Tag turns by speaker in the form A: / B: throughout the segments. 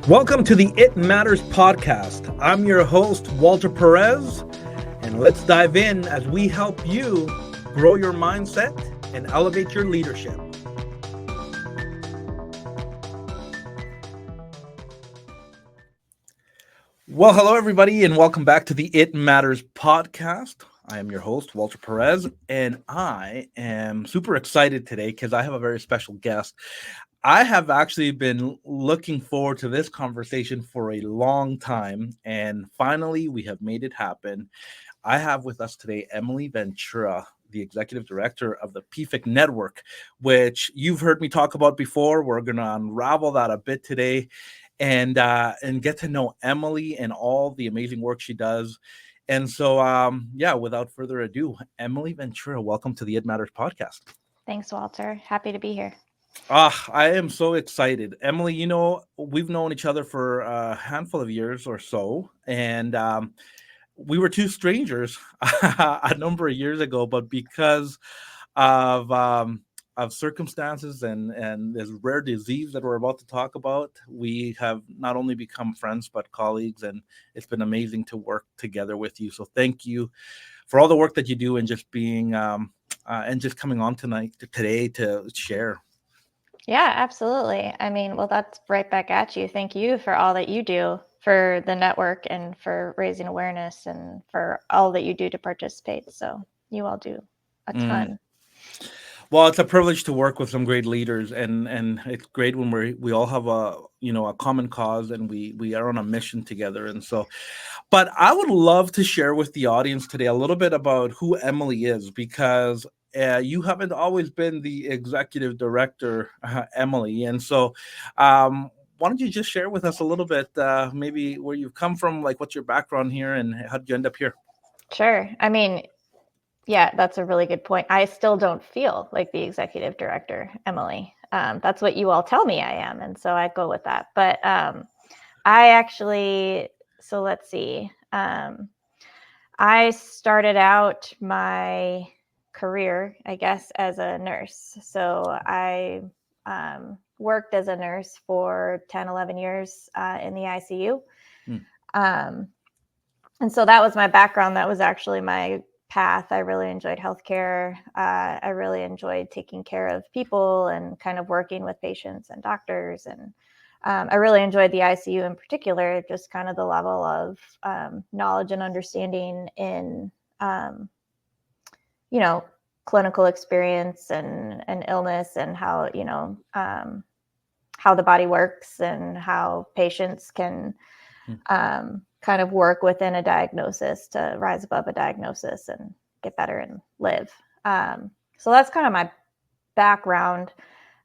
A: Welcome to the It Matters podcast. I'm your host, Walter Perez, and let's dive in as we help you grow your mindset and elevate your leadership. Well, hello, everybody, and welcome back to the It Matters podcast. I am your host, Walter Perez, and I am super excited today because I have a very special guest. I have actually been looking forward to this conversation for a long time, and finally we have made it happen. I have with us today Emily Ventura, the executive director of the PFIC network, which you've heard me talk about before. We're going to unravel that a bit today and get to know Emily and all the amazing work she does. And so, without further ado, Emily Ventura, welcome to the It Matters podcast.
B: Thanks, Walter. Happy to be here.
A: I am so excited. Emily, we've known each other for a handful of years or so, and we were two strangers a number of years ago, but because of circumstances and this rare disease that we're about to talk about, we have not only become friends, but colleagues, and it's been amazing to work together with you. So thank you for all the work that you do and just being and just coming on today to share.
B: Yeah, absolutely. I mean, well, that's right back at you. Thank you for all that you do for the network and for raising awareness and for all that you do to participate. So you all do a ton.
A: Well, it's a privilege to work with some great leaders, and it's great when we all have a common cause and we are on a mission together. And so, but I would love to share with the audience today a little bit about who Emily is, because you haven't always been the executive director, Emily. And so, why don't you just share with us a little bit, maybe where you've come from, like what's your background here, and how did you end up here?
B: Sure. I mean, yeah, that's a really good point. I still don't feel like the executive director, Emily. That's what you all tell me I am. And so I go with that. But so let's see. I started out my career, I guess, as a nurse. So I worked as a nurse for 10, 11 years in the ICU. And so that was my background. That was actually my path. I really enjoyed healthcare. I really enjoyed taking care of people and kind of working with patients and doctors. And I really enjoyed the ICU in particular, just kind of the level of knowledge and understanding in, clinical experience and illness and how, how the body works and how patients can kind of work within a diagnosis to rise above a diagnosis and get better and live. So that's kind of my background.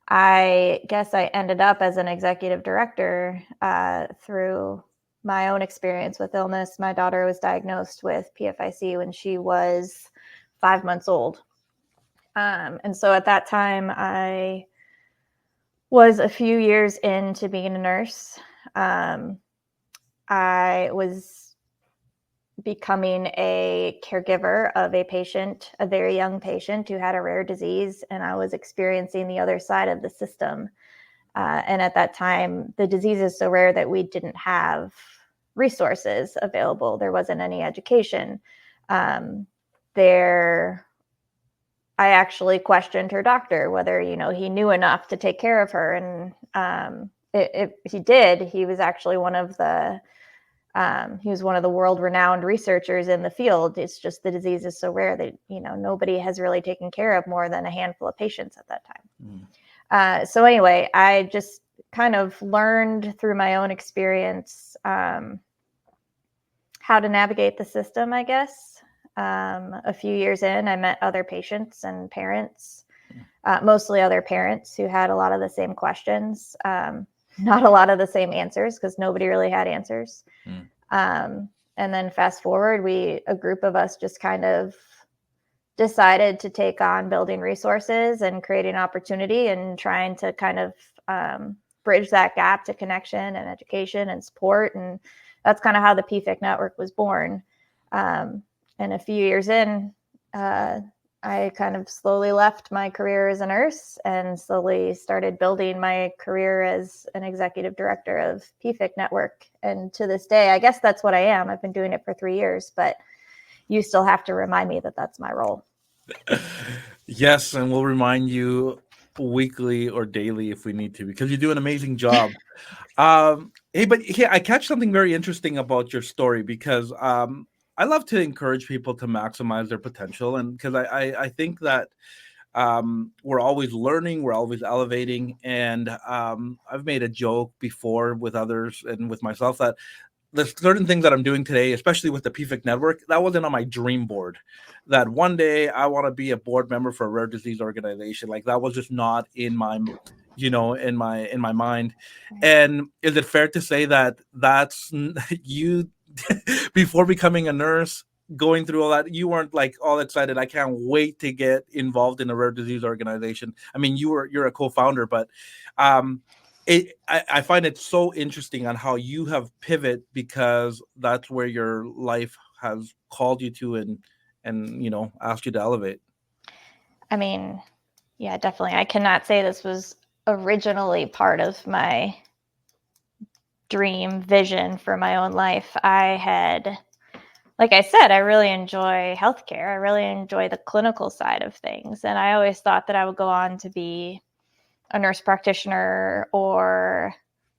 B: I guess I ended up as an executive director through my own experience with illness. My daughter was diagnosed with PFIC when she was 5 months old. And so at that time, I was a few years into being a nurse. I was becoming a caregiver of a patient, a very young patient who had a rare disease, and I was experiencing the other side of the system. And at that time, the disease is so rare that we didn't have resources available. There wasn't any education. I actually questioned her doctor whether, he knew enough to take care of her. And if he did, he was actually one of the world-renowned researchers in the field. It's just the disease is so rare that, nobody has really taken care of more than a handful of patients at that time. So anyway, I just kind of learned through my own experience how to navigate the system, I guess. A few years in, I met other patients and parents, mostly other parents who had a lot of the same questions, not a lot of the same answers because nobody really had answers. And then fast forward, a group of us just kind of decided to take on building resources and creating opportunity and trying to kind of bridge that gap to connection and education and support. And that's kind of how the PFIC network was born. And a few years in, I kind of slowly left my career as a nurse and slowly started building my career as an executive director of pficnetwork. And to this day, I guess that's what I am. I've been doing it for 3 years, but you still have to remind me that that's my role.
A: Yes, and we'll remind you weekly or daily if we need to, because you do an amazing job. Hey, but here I catch something very interesting about your story, because I love to encourage people to maximize their potential, and because I think that we're always learning, we're always elevating, and I've made a joke before with others and with myself that there's certain things that I'm doing today, especially with the PFIC network, that wasn't on my dream board. That one day I want to be a board member for a rare disease organization. Like, that was just not in my, in my mind. And is it fair to say that that's you before becoming a nurse, going through all that, you weren't like all excited, I can't wait to get involved in a rare disease organization? I mean, you're a co-founder, but I find it so interesting on how you have pivot, because that's where your life has called you to, and asked you to elevate.
B: I mean, yeah, definitely. I cannot say this was originally part of my dream vision for my own life. Like I said, I really enjoy healthcare. I really enjoy the clinical side of things. And I always thought that I would go on to be a nurse practitioner or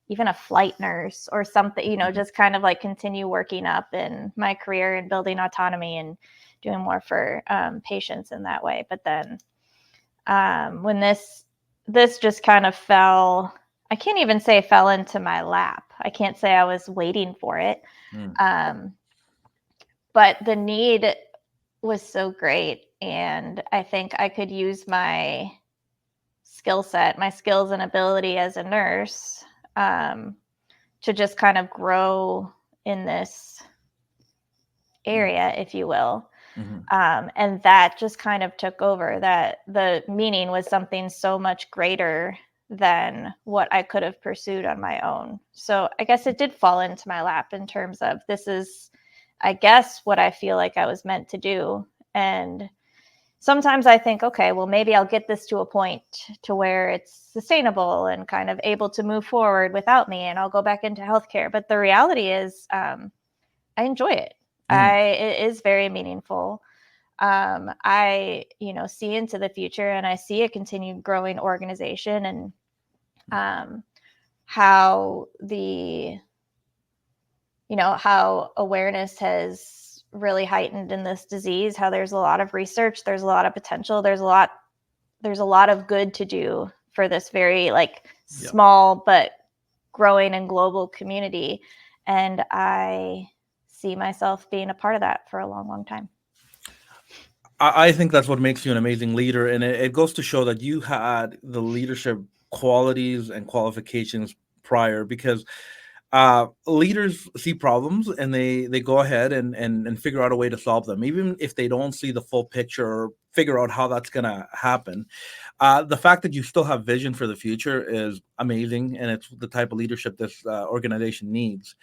B: even a flight nurse or something, just kind of like continue working up in my career and building autonomy and doing more for patients in that way. But then when this just kind of fell, I can't even say fell into my lap. I can't say I was waiting for it. But the need was so great. And I think I could use my skill set, my skills and ability as a nurse to just kind of grow in this area, if you will. And that just kind of took over. That the meaning was something so much greater than what I could have pursued on my own. So I guess it did fall into my lap in terms of, this is, I guess, what I feel like I was meant to do. And sometimes I think, okay, well, maybe I'll get this to a point to where it's sustainable and kind of able to move forward without me, and I'll go back into healthcare. But the reality is, I enjoy it. It is very meaningful. I, see into the future, and I see a continued growing organization, and how how awareness has really heightened in this disease, how there's a lot of research, there's a lot of potential, there's a lot of good to do for this very small but growing and global community. And I see myself being a part of that for a long, long time.
A: I think that's what makes you an amazing leader, and it goes to show that you had the leadership qualities and qualifications prior, because leaders see problems and they go ahead and figure out a way to solve them, even if they don't see the full picture or figure out how that's going to happen. The fact that you still have vision for the future is amazing, and it's the type of leadership this organization needs.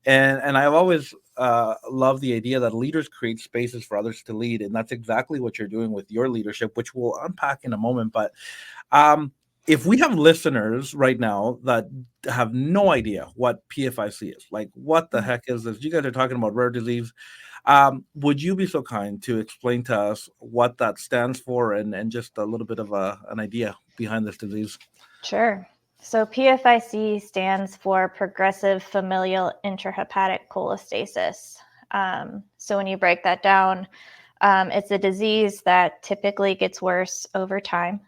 A: And I've always loved the idea that leaders create spaces for others to lead, and that's exactly what you're doing with your leadership, which we'll unpack in a moment. But if we have listeners right now that have no idea what PFIC is, like, what the heck is this? You guys are talking about rare disease. Would you be so kind to explain to us what that stands for, and just a little bit of an idea behind this disease?
B: Sure. So PFIC stands for Progressive Familial Intrahepatic Cholestasis. So when you break that down, it's a disease that typically gets worse over time.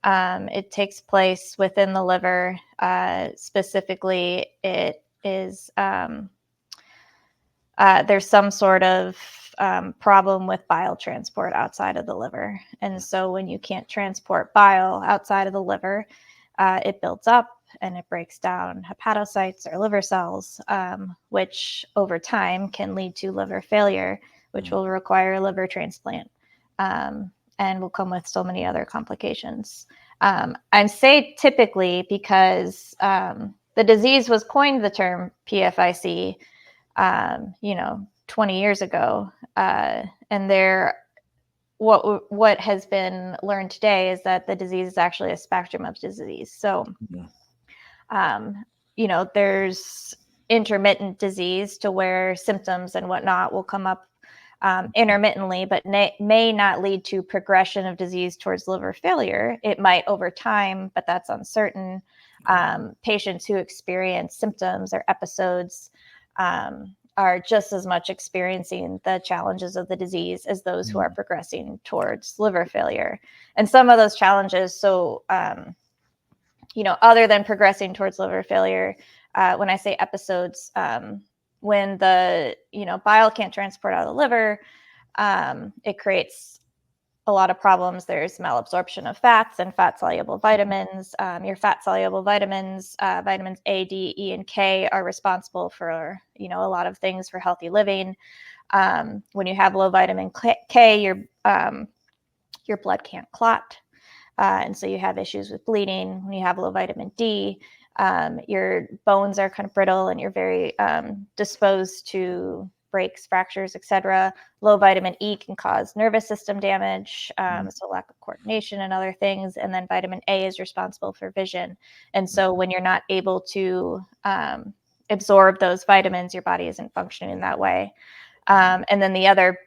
B: It takes place within the liver. Specifically, it is there's some sort of problem with bile transport outside of the liver. And so when you can't transport bile outside of the liver, it builds up and it breaks down hepatocytes or liver cells, which over time can lead to liver failure, which will require a liver transplant. And will come with so many other complications. I say typically because the disease was coined the term PFIC, 20 years ago. And there what has been learned today is that the disease is actually a spectrum of disease. So, there's intermittent disease to where symptoms and whatnot will come up intermittently, but may not lead to progression of disease towards liver failure. It might over time, but that's uncertain. Patients who experience symptoms or episodes are just as much experiencing the challenges of the disease as those who are progressing towards liver failure. And some of those challenges, so, other than progressing towards liver failure, when I say episodes, when the, bile can't transport out of the liver, it creates a lot of problems. There's malabsorption of fats and fat-soluble vitamins. Your fat-soluble vitamins, vitamins A, D, E, and K, are responsible for, a lot of things for healthy living. When you have low vitamin K, your blood can't clot. And so you have issues with bleeding. When you have low vitamin D, your bones are kind of brittle and you're very disposed to breaks, fractures, etc. Low vitamin E can cause nervous system damage, so lack of coordination and other things. And then vitamin A is responsible for vision. And so when you're not able to absorb those vitamins, your body isn't functioning in that way. And then the other,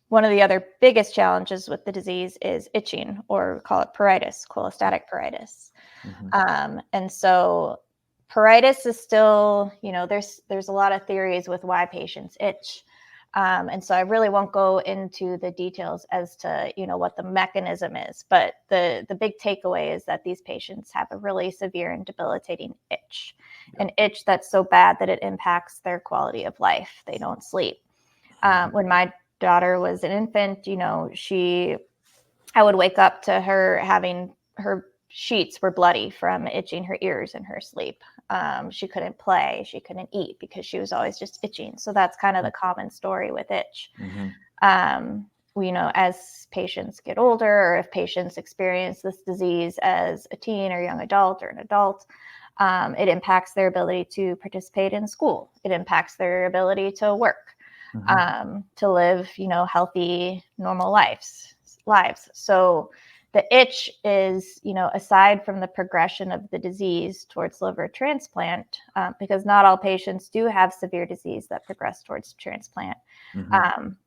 B: one of the other biggest challenges with the disease is itching, or call it pruritus, cholestatic pruritus. And so pruritus is still, there's a lot of theories with why patients itch. And so I really won't go into the details as to, what the mechanism is. But the big takeaway is that these patients have a really severe and debilitating itch, an itch that's so bad that it impacts their quality of life. They don't sleep. When my daughter was an infant, I would wake up to her having her sheets were bloody from itching her ears in her sleep. She couldn't play, she couldn't eat because she was always just itching. So that's kind of the common story with itch. As patients get older, or if patients experience this disease as a teen or young adult or an adult, it impacts their ability to participate in school. It impacts their ability to work, to live, healthy, normal lives. So the itch is, aside from the progression of the disease towards liver transplant, because not all patients do have severe disease that progress towards transplant,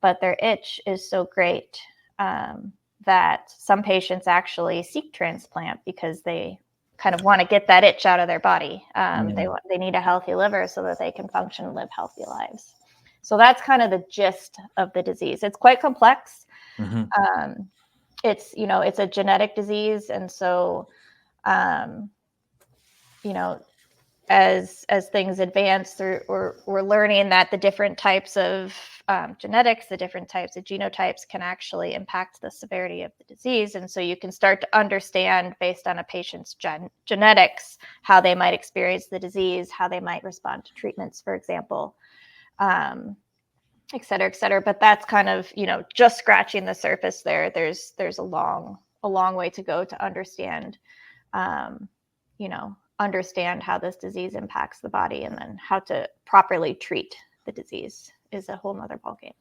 B: but their itch is so great that some patients actually seek transplant because they kind of want to get that itch out of their body. They need a healthy liver so that they can function and live healthy lives. So that's kind of the gist of the disease. It's quite complex. It's a genetic disease. And so, as things advance through, we're learning that the different types of genetics, the different types of genotypes can actually impact the severity of the disease. And so you can start to understand, based on a patient's genetics, how they might experience the disease, how they might respond to treatments, for example, et cetera, et cetera. But that's kind of, just scratching the surface there. There's a long way to go to understand, understand how this disease impacts the body, and then how to properly treat the disease is a whole nother ballgame.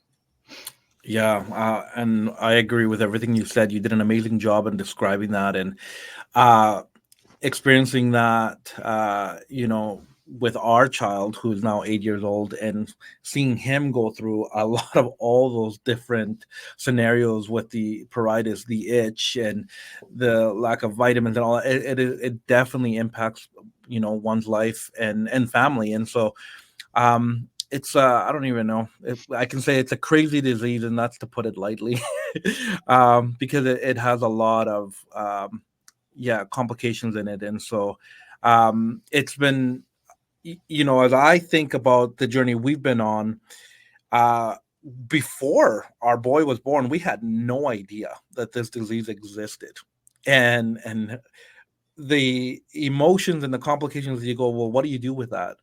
A: Yeah, and I agree with everything you said. You did an amazing job in describing that and experiencing that, with our child, who is now 8 years old, and seeing him go through a lot of all those different scenarios with the pruritus, the itch, and the lack of vitamins and all that. It definitely impacts, one's life and family. And so it's I don't even know if I can say it's a crazy disease, and that's to put it lightly, because it has a lot of complications in it. And so it's been, as I think about the journey we've been on, before our boy was born, we had no idea that this disease existed, and the emotions and the complications. You go, well, what do you do with that?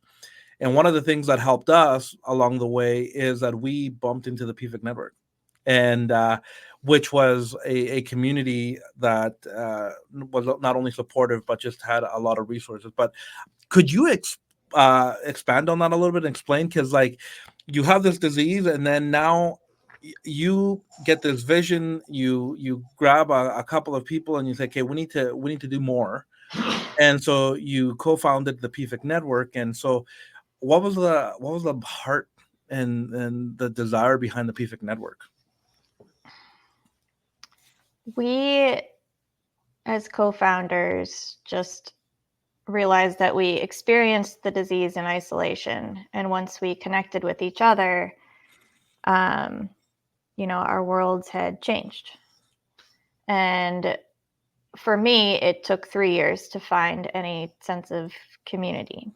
A: And one of the things that helped us along the way is that we bumped into the PFIC network, and which was a community that was not only supportive but just had a lot of resources. But could you expand on that a little bit and explain? Because like you have this disease, and then now you get this vision. You grab a couple of people, and you say, "Okay, we need to do more." And so you co-founded the PFIC network. And so, what was the heart and the desire behind the PFIC network?
B: We, as co-founders, just realized that we experienced the disease in isolation, and once we connected with each other, our worlds had changed. And for me, it took 3 years to find any sense of community.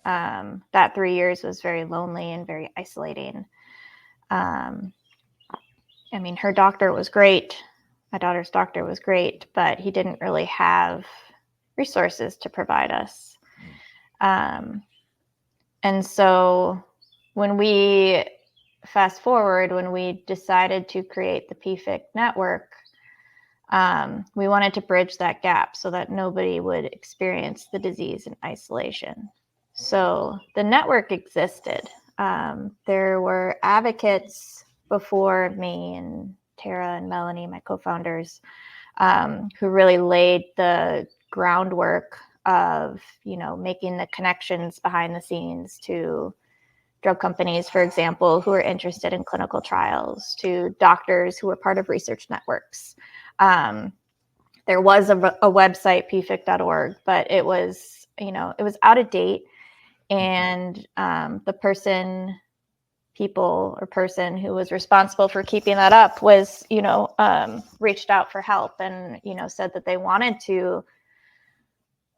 B: That 3 years was very lonely and very isolating. Her doctor was great. My daughter's doctor was great, but he didn't really have resources to provide us. And so when we fast forward, when we decided to create the PFIC network, we wanted to bridge that gap so that nobody would experience the disease in isolation. So the network existed. There were advocates before me and Tara and Melanie, my co-founders, who really laid the groundwork of, making the connections behind the scenes to drug companies, for example, who are interested in clinical trials, to doctors who were part of research networks. There was a website, pfic.org, but it was out of date. And the person who was responsible for keeping that up was, reached out for help and, said that they wanted to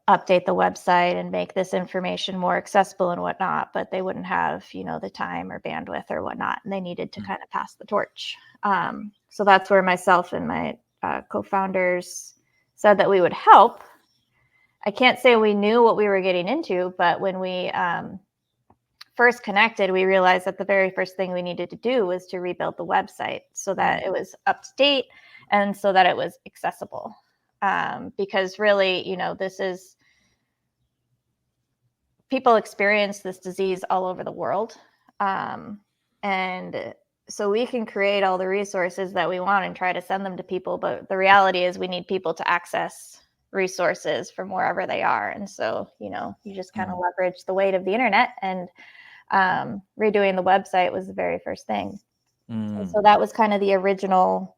B: update the website and make this information more accessible and whatnot, but they wouldn't have, the time or bandwidth or whatnot. And they needed to kind of pass the torch. So that's where myself and my co-founders said that we would help. I can't say we knew what we were getting into, but when we first connected, we realized that the very first thing we needed to do was to rebuild the website so that it was up to date and so that it was accessible. Because really, people experience this disease all over the world. And so we can create all the resources that we want and try to send them to people. But the reality is we need people to access resources from wherever they are. And so, you just kind of leverage the weight of the internet, and redoing the website was the very first thing. And so that was kind of the original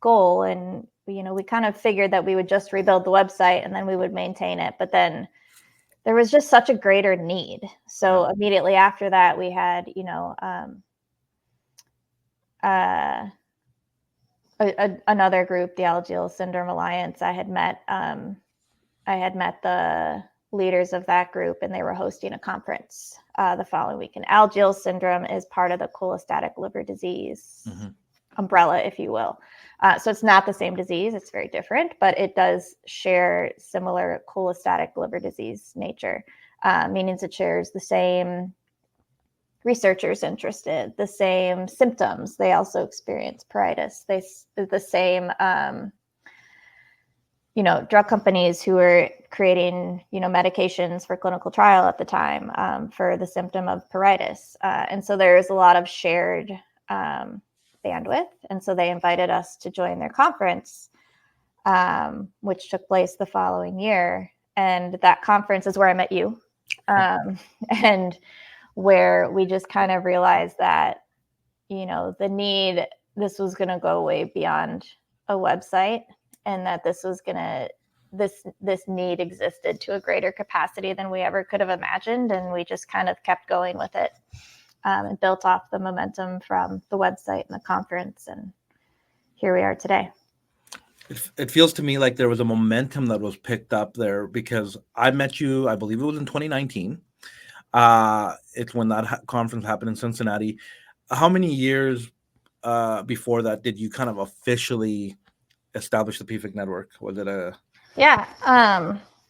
B: goal. And, we kind of figured that we would just rebuild the website and then we would maintain it. But then there was just such a greater need. So immediately after that, we had, another group, the Alagille Syndrome Alliance. I had met the leaders of that group, and they were hosting a conference the following week. And Alagille syndrome is part of the cholestatic liver disease umbrella, if you will. So it's not the same disease. It's very different, but it does share similar cholestatic liver disease nature, meaning it shares the same researchers interested, the same symptoms. They also experience pruritus. The same, drug companies who were creating, medications for clinical trial at the time for the symptom of pruritus. And so there's a lot of shared bandwidth. And so they invited us to join their conference, which took place the following year. And that conference is where I met you. And where we just kind of realized that, this was going to go way beyond a website, and that this need existed to a greater capacity than we ever could have imagined. And we just kind of kept going with it, and built off the momentum from the website and the conference. And here we are today.
A: It feels to me like there was a momentum that was picked up there, because I met you, I believe it was in 2019. It's when that conference happened in Cincinnati. How many years before that did you kind of officially establish the PFIC network? Was it a...
B: Yeah.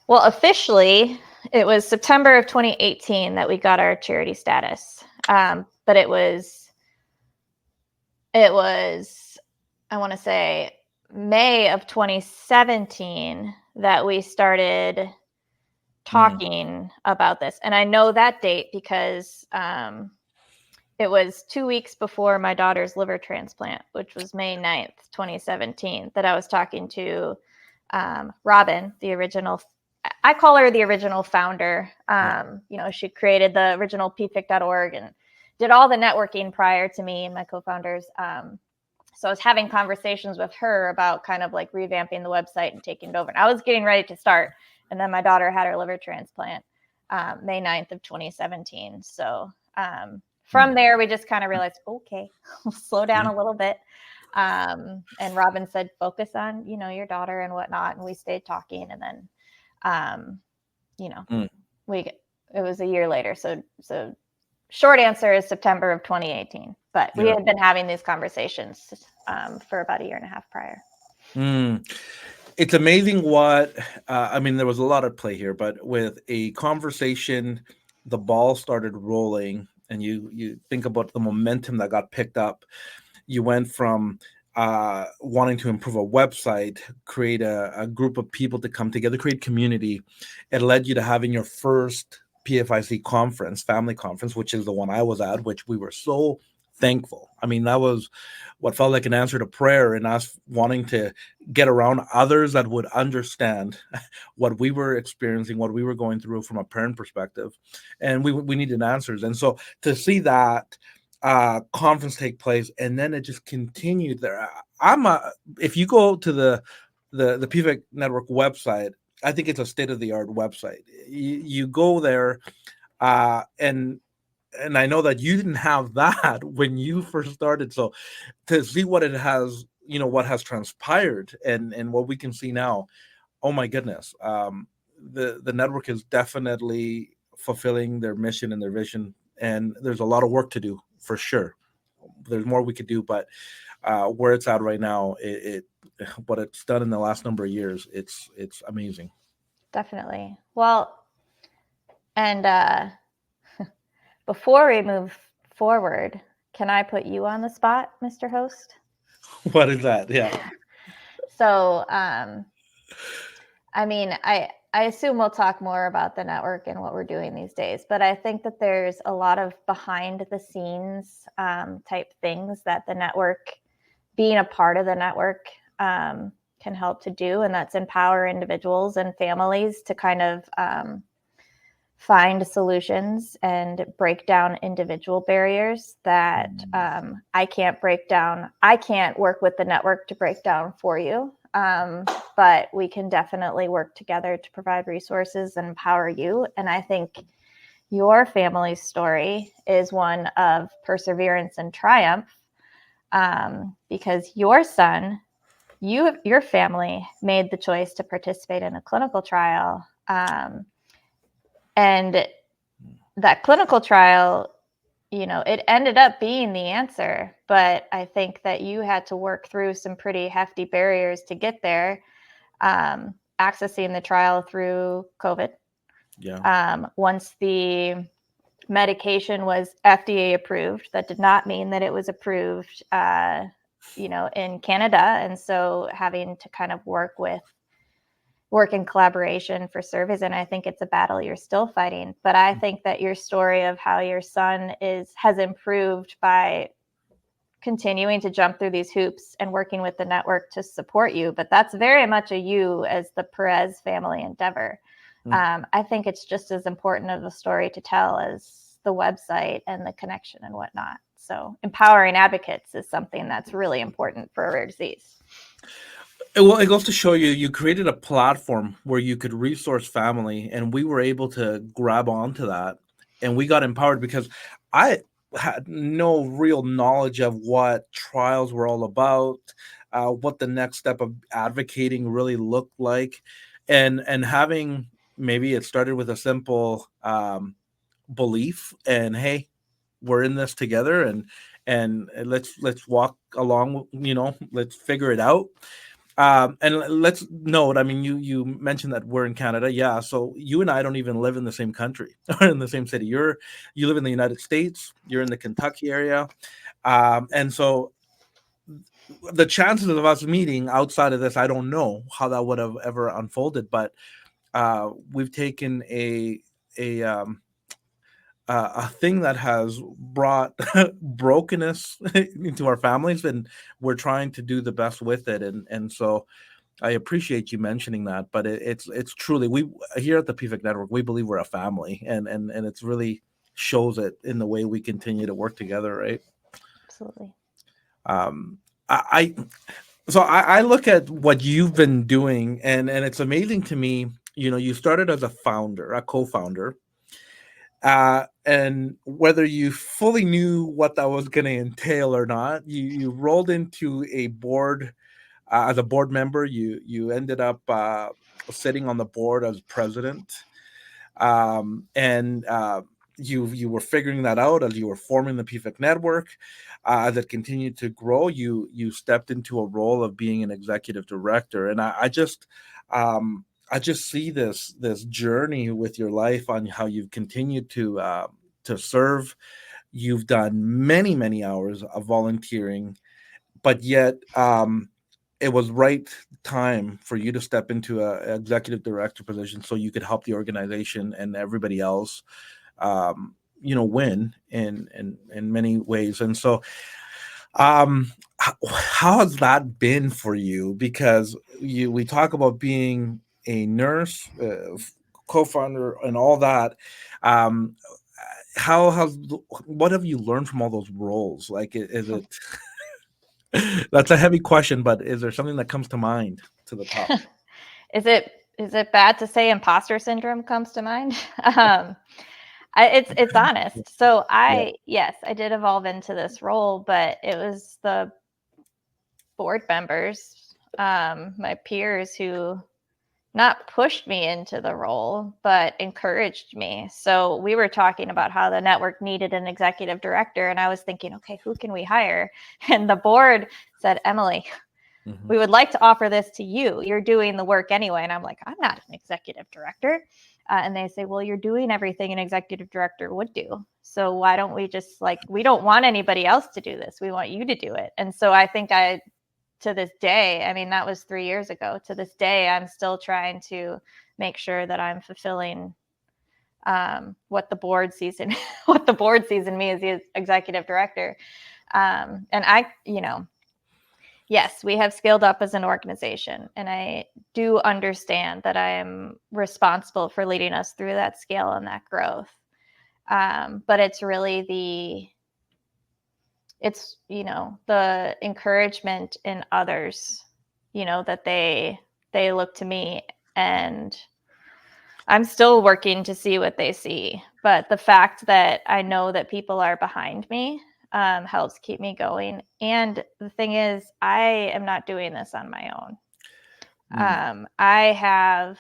B: Well, officially, it was September of 2018 that we got our charity status. But it was, I want to say, May of 2017 that we started talking about this. And I know that date because it was 2 weeks before my daughter's liver transplant, which was May 9th, 2017, that I was talking to Robin, the original, I call her the original founder. She created the original pfic.org and did all the networking prior to me and my co-founders. So I was having conversations with her about kind of like revamping the website and taking it over. And I was getting ready to start. And then my daughter had her liver transplant May 9th of 2017. So from there, we just kind of realized, okay, we'll slow down a little bit. And Robin said, focus on, your daughter and whatnot. And we stayed talking. And then, it was a year later. So short answer is September of 2018. But we had been having these conversations for about a year and a half prior.
A: It's amazing what, there was a lot at play here, but with a conversation, the ball started rolling, and you think about the momentum that got picked up. You went from wanting to improve a website, create a group of people to come together, create community. It led you to having your first PFIC conference, family conference, which is the one I was at, which we were so thankful. That was what felt like an answer to prayer, and us wanting to get around others that would understand what we were experiencing, what we were going through from a parent perspective, and we needed answers. And so to see that conference take place, and then it just continued there. If you go to the PFIC network website, I think it's a state-of-the-art website. You go there, and I know that you didn't have that when you first started. So to see what it has, what has transpired and what we can see now, oh my goodness. The network is definitely fulfilling their mission and their vision. And there's a lot of work to do for sure. There's more we could do, but where it's at right now, what it's done in the last number of years, it's amazing.
B: Definitely. Well, and before we move forward, can I put you on the spot, Mr. Host?
A: What is that? Yeah.
B: So, I assume we'll talk more about the network and what we're doing these days, but I think that there's a lot of behind the scenes type things that the network, being a part of the network, can help to do, and that's empower individuals and families to kind of find solutions and break down individual barriers that I can't break down. I can't work with the network to break down for you, but we can definitely work together to provide resources and empower you. And I think your family's story is one of perseverance and triumph, because your son, your family made the choice to participate in a clinical trial. And that clinical trial, it ended up being the answer, but I think that you had to work through some pretty hefty barriers to get there, accessing the trial through COVID.
A: Yeah.
B: Once the medication was FDA approved, that did not mean that it was approved, in Canada. And so having to kind of work in collaboration for surveys. And I think it's a battle you're still fighting. But I think that your story of how your son has improved by continuing to jump through these hoops and working with the network to support you. But that's very much a you as the Perez family endeavor. I think it's just as important of a story to tell as the website and the connection and whatnot. So empowering advocates is something that's really important for a rare disease.
A: Well, it goes to show you created a platform where you could resource family, and we were able to grab onto that, and we got empowered because I had no real knowledge of what trials were all about, what the next step of advocating really looked like, and having, maybe it started with a simple belief, and hey, we're in this together, and let's walk along, let's figure it out. And let's note, you mentioned that we're in Canada. Yeah. So you and I don't even live in the same country or in the same city. You live in the United States. You're in the Kentucky area. And so the chances of us meeting outside of this, I don't know how that would have ever unfolded, but we've taken a thing that has brought brokenness into our families, and we're trying to do the best with it. And so I appreciate you mentioning that. But it's truly, we here at the PFIC Network, we believe we're a family, and it's really shows it in the way we continue to work together, right?
B: Absolutely.
A: Um, I so I look at what you've been doing, and it's amazing to me. You know, you started as a founder, a co-founder, and whether you fully knew what that was going to entail or not, you rolled into a board as a board member. You ended up sitting on the board as president, and you were figuring that out as you were forming the PFIC network. As it continued to grow, you stepped into a role of being an executive director, and I just see this journey with your life on how you've continued to serve. You've done many hours of volunteering, but yet it was right time for you to step into a executive director position so you could help the organization and everybody else win in many ways. And so how has that been for you? Because we talk about being a nurse, co-founder, and all that. Um, what have you learned from all those roles? Like, is it? That's a heavy question, but is there something that comes to mind to the top?
B: Is it bad to say imposter syndrome comes to mind? It's honest. So yes, I did evolve into this role, but it was the board members, my peers, who not pushed me into the role, but encouraged me. So we were talking about how the network needed an executive director, and I was thinking, okay, who can we hire? And the board said, Emily, we would like to offer this to you. You're doing the work anyway. And I'm like, I'm not an executive director. And they say, well, you're doing everything an executive director would do. So why don't we just we don't want anybody else to do this. We want you to do it. And so I think to this day, I mean, that was 3 years ago. To this day, I'm still trying to make sure that I'm fulfilling what the board sees in me as the executive director. And yes, we have scaled up as an organization, and I do understand that I am responsible for leading us through that scale and that growth. But it's really the encouragement in others, that they look to me, and I'm still working to see what they see. But the fact that I know that people are behind me helps keep me going. And the thing is, I am not doing this on my own. I have,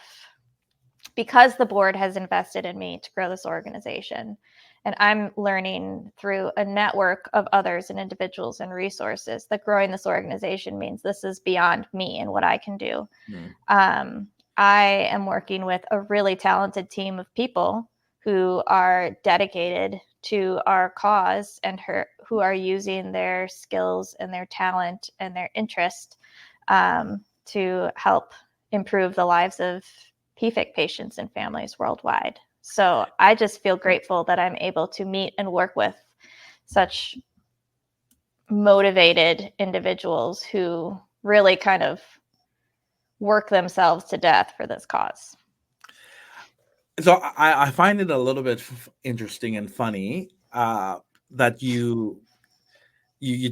B: because the board has invested in me to grow this organization, and I'm learning through a network of others and individuals and resources that growing this organization means this is beyond me and what I can do. I am working with a really talented team of people who are dedicated to our cause and who are using their skills and their talent and their interest to help improve the lives of PFIC patients and families worldwide. So I just feel grateful that I'm able to meet and work with such motivated individuals who really kind of work themselves to death for this cause.
A: So I find it a little bit interesting and funny that you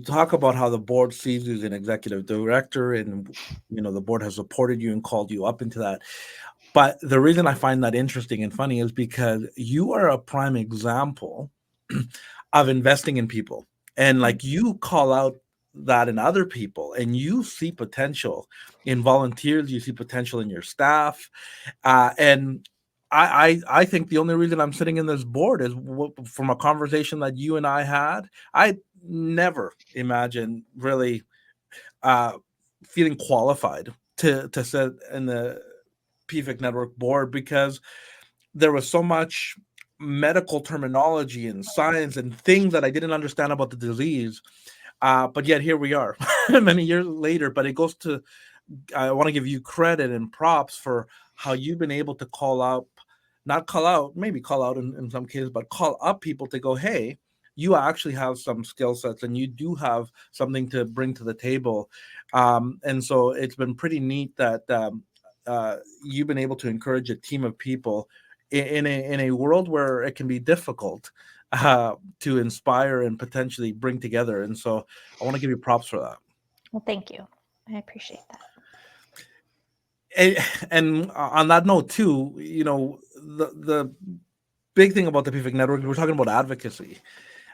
A: talk about how the board sees you as an executive director, and the board has supported you and called you up into that. But the reason I find that interesting and funny is because you are a prime example of investing in people, and you call out that in other people, and you see potential in volunteers, you see potential in your staff, and I think the only reason I'm sitting in this board is from a conversation that you and I had. I never imagined really feeling qualified to sit in the PFIC network board, because there was so much medical terminology and science and things that I didn't understand about the disease. But yet here we are many years later. But it goes to, I want to give you credit and props for how you've been able to call out, not call out, maybe call out in some cases, but call up people to go, hey, you actually have some skill sets and you do have something to bring to the table. And so it's been pretty neat that you've been able to encourage a team of people in a world where it can be difficult to inspire and potentially bring together. And so I want to give you props for that.
B: Well, thank you. I appreciate that.
A: And on that note too, the big thing about the PFIC network, we're talking about advocacy.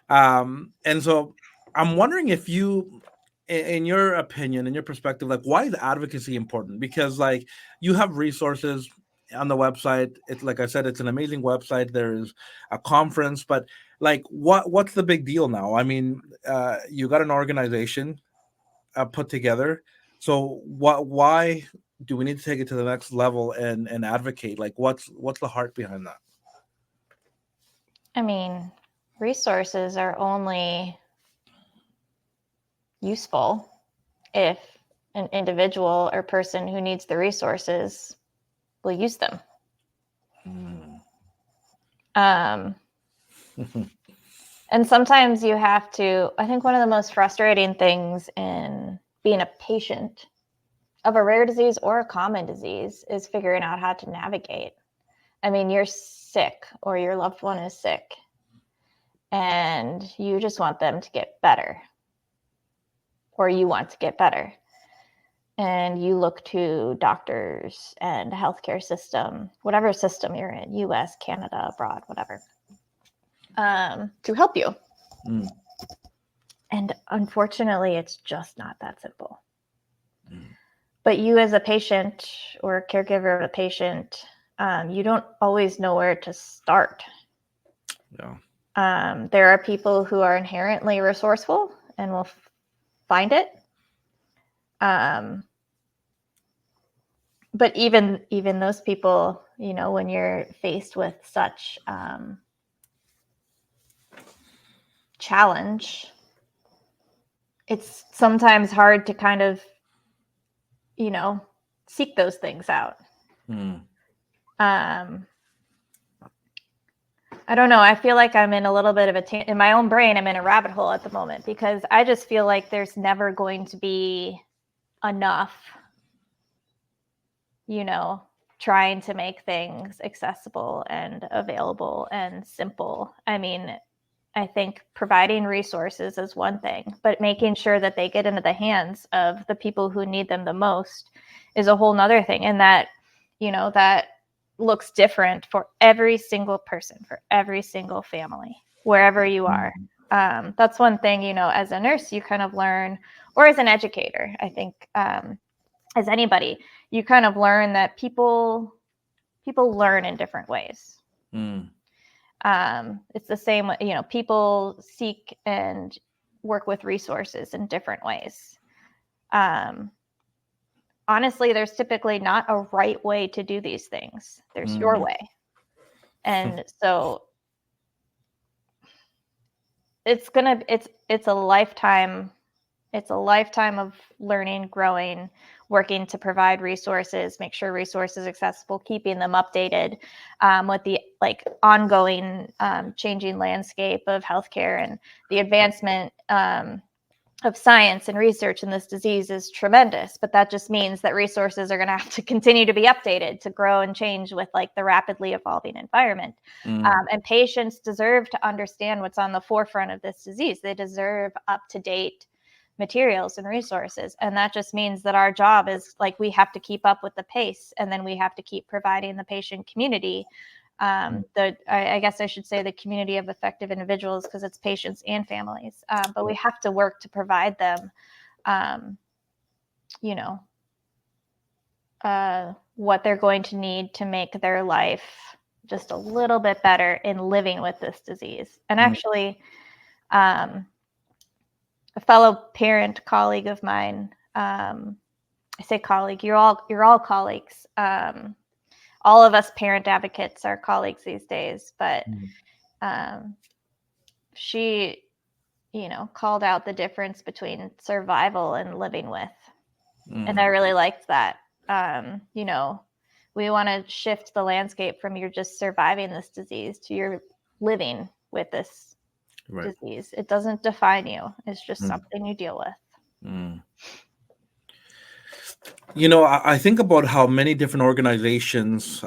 A: And so I'm wondering if you, in your opinion, in your perspective, like, why is advocacy important? Because like, you have resources on the website. It's like I said, it's an amazing website. There's a conference, but like, what's the big deal now? I mean, you got an organization put together. So why do we need to take it to the next level and advocate? Like, what's the heart behind that?
B: I mean, resources are only useful if an individual or person who needs the resources will use them. And sometimes you have to, I think one of the most frustrating things in being a patient of a rare disease or a common disease is figuring out how to navigate. I mean, you're sick or your loved one is sick and you just want them to get better, or you want to get better. And you look to doctors and the healthcare system, whatever system you're in, US, Canada, abroad, whatever, to help you. And unfortunately, it's just not that simple. But you as a patient or a caregiver of a patient, you don't always know where to start.
A: Yeah.
B: There are people who are inherently resourceful and will find it. But even those people, when you're faced with such challenge, it's sometimes hard to kind of, seek those things out. I don't know. I feel like I'm in a little bit of in my own brain, I'm in a rabbit hole at the moment, because I just feel like there's never going to be enough, trying to make things accessible and available and simple. I mean, I think providing resources is one thing, but making sure that they get into the hands of the people who need them the most is a whole nother thing. And that, that looks different for every single person, for every single family, wherever you are. That's one thing, as a nurse, you kind of learn, or as an educator, I think, as anybody, you kind of learn that people learn in different ways. It's the same, people seek and work with resources in different ways. Honestly, there's typically not a right way to do these things. There's your way. And so it's a lifetime. It's a lifetime of learning, growing, working to provide resources, make sure resources accessible, keeping them updated with the ongoing changing landscape of healthcare, and the advancement of science and research in this disease is tremendous. But that just means that resources are going to have to continue to be updated to grow and change with the rapidly evolving environment. And patients deserve to understand what's on the forefront of this disease. They deserve up-to-date materials and resources. And that just means that our job is we have to keep up with the pace, and then we have to keep providing the patient community, I guess I should say the community of effective individuals, because it's patients and families, but we have to work to provide them what they're going to need to make their life just a little bit better in living with this disease. And actually, a fellow parent colleague of mine, I say colleague, you're all colleagues. All of us parent advocates are colleagues these days, but she, called out the difference between survival and living with. And I really liked that. We want to shift the landscape from you're just surviving this disease to you're living with this disease. It doesn't define you. It's just something you deal with.
A: You know, I think about how many different organizations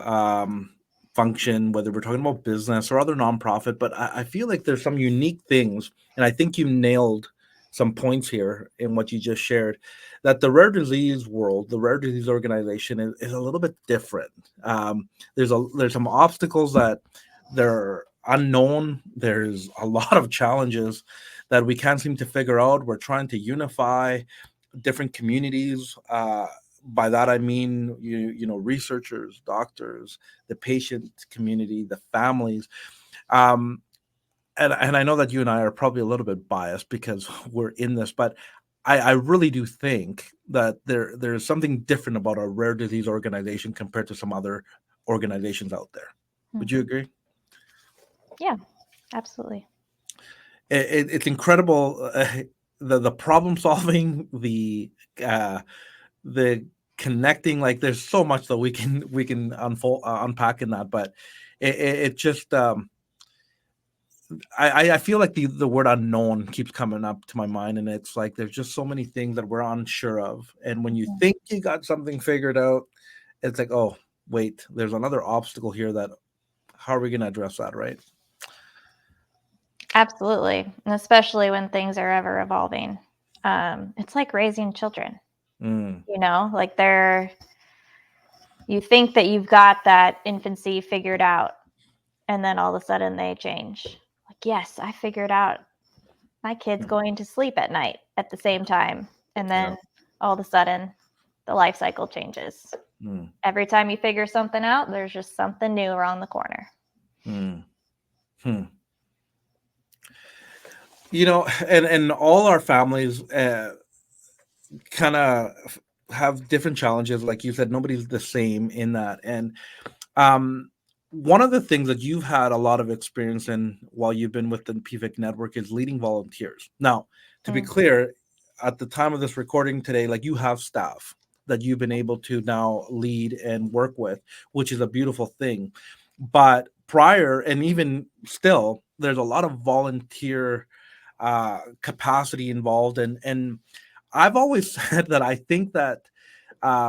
A: function, whether we're talking about business or other nonprofit, but I feel like there's some unique things, and I think you nailed some points here in what you just shared, that the rare disease world, the rare disease organization is a little bit different. There's some obstacles that they're unknown. There's a lot of challenges that we can't seem to figure out. We're trying to unify different communities. By that I mean you know, researchers, doctors, the patient community, the families. And I know that you and I are probably a little bit biased because we're in this, but I really do think that there's something different about a rare disease organization compared to some other organizations out there. Would you agree?
B: Yeah, absolutely.
A: It's incredible, the problem solving, the connecting. Like, there's so much that we can unpack in that, but it just I feel like the word unknown keeps coming up to my mind, and it's like there's just so many things that we're unsure of, and when you think you got something figured out, it's like, oh wait, there's another obstacle here. That how are we going to address that, right?
B: Absolutely. And especially when things are ever evolving. It's like raising children. You know, like you think that you've got that infancy figured out, and then all of a sudden they change. Like, yes, I figured out my kid's going to sleep at night at the same time. And then all of a sudden the life cycle changes. Every time you figure something out, there's just something new around the corner.
A: You know, and all our families kind of have different challenges. Like you said, nobody's the same in that. And one of the things that you've had a lot of experience in while you've been with the PFIC network is leading volunteers. Now, to be clear, at the time of this recording today, like, you have staff that you've been able to now lead and work with, which is a beautiful thing. But prior, and even still, there's a lot of volunteer capacity involved. And I've always said that I think that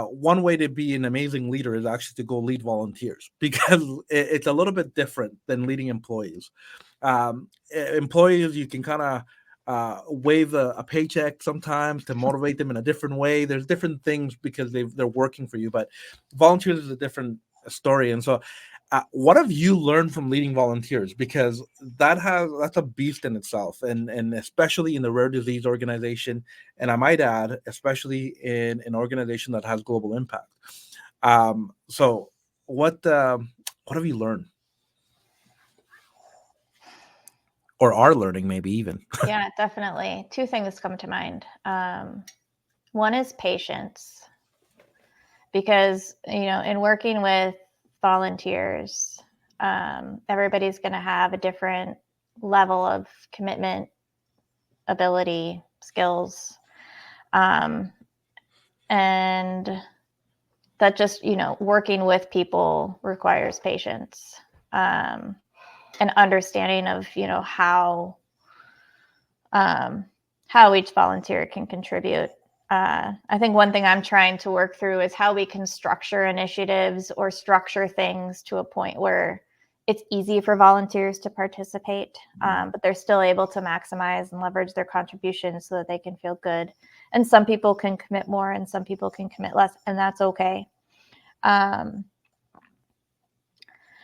A: one way to be an amazing leader is actually to go lead volunteers, because it's a little bit different than leading employees. Employees, you can kind of wave a paycheck sometimes to motivate them in a different way. There's different things because they're working for you, but volunteers is a different story. And so what have you learned from leading volunteers? Because that's a beast in itself, and especially in the rare disease organization, and I might add, especially in an organization that has global impact. So what have you learned, or are learning, maybe even?
B: Yeah, definitely. Two things come to mind. One is patience, because, you know, in working with volunteers, everybody's going to have a different level of commitment, ability, skills, and that just, you know, working with people requires patience, and understanding of, you know, how each volunteer can contribute. I think one thing I'm trying to work through is how we can structure initiatives or structure things to a point where it's easy for volunteers to participate, but they're still able to maximize and leverage their contributions so that they can feel good. And some people can commit more and some people can commit less, and that's okay.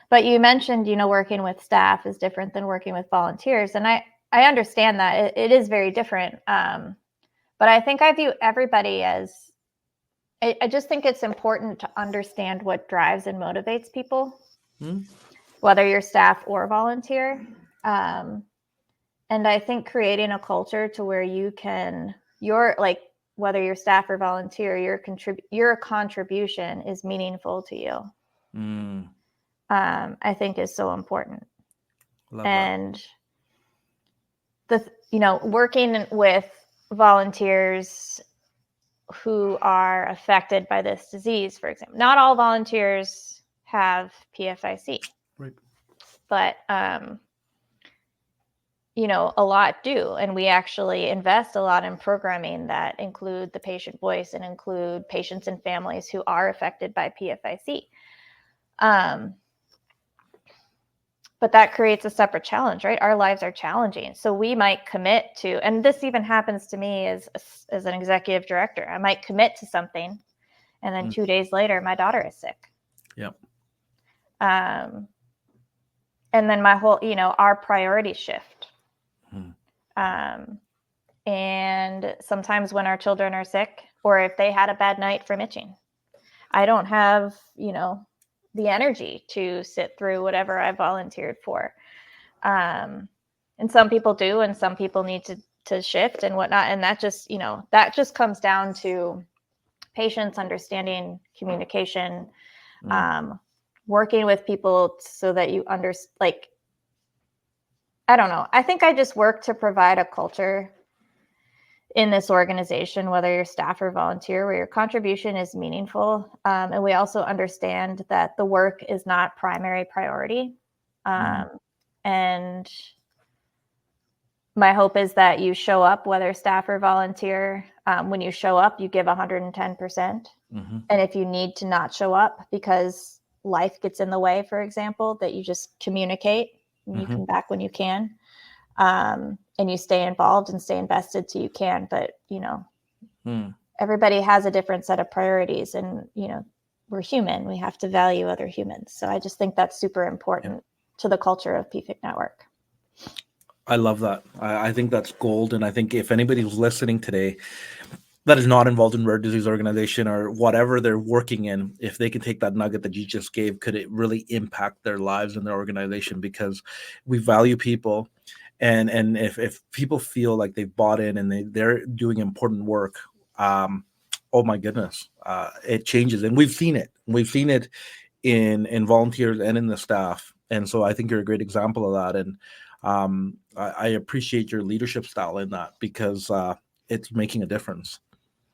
B: But you mentioned, you know, working with staff is different than working with volunteers. And I understand that it is very different. But I think I view everybody as, I just think it's important to understand what drives and motivates people, whether you're staff or volunteer. And I think creating a culture to where you're like, whether you're staff or volunteer, your contribution is meaningful to you. I think is so important.
A: Love
B: and that. You know, working with volunteers who are affected by this disease, for example. Not all volunteers have PFIC,
A: Right.
B: but a lot do. And we actually invest a lot in programming that include the patient voice and include patients and families who are affected by PFIC. But that creates a separate challenge, right? Our lives are challenging. So we might commit to, and this even happens to me as an executive director. I might commit to something, and then 2 days later, my daughter is sick.
A: Yep.
B: And then my whole, our priorities shift. And sometimes when our children are sick, or if they had a bad night from itching, I don't have, the energy to sit through whatever I volunteered for. And some people do, and some people need to shift and whatnot. And that just comes down to patients understanding communication, working with people so that you I don't know. I think I just work to provide a culture in this organization, whether you're staff or volunteer, where your contribution is meaningful. And we also understand that the work is not primary priority. And my hope is that you show up, whether staff or volunteer. When you show up, you give 110%. And if you need to not show up because life gets in the way, for example, that you just communicate and you come back when you can. And you stay involved and stay invested till you can. But, everybody has a different set of priorities, and, we're human. We have to value other humans. So I just think that's super important to the culture of PFIC Network.
A: I love that. I think that's gold. And I think if anybody who's listening today that is not involved in rare disease organization or whatever they're working in, if they can take that nugget that you just gave, could it really impact their lives and their organization? Because we value people. And if people feel like they've bought in and they're doing important work, oh my goodness, it changes. And we've seen it. We've seen it in volunteers and in the staff. And so I think you're a great example of that. And I appreciate your leadership style in that, because it's making a difference.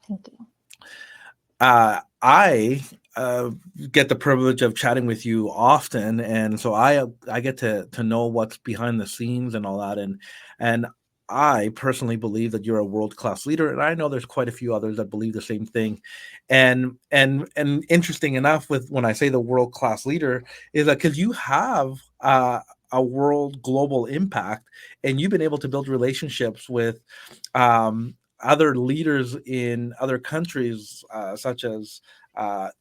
B: Thank you.
A: I get the privilege of chatting with you often, and so I get to know what's behind the scenes and all that, and I personally believe that you're a world-class leader, and I know there's quite a few others that believe the same thing. And interesting enough, with when I say the world-class leader, is that because you have a world global impact, and you've been able to build relationships with other leaders in other countries, such as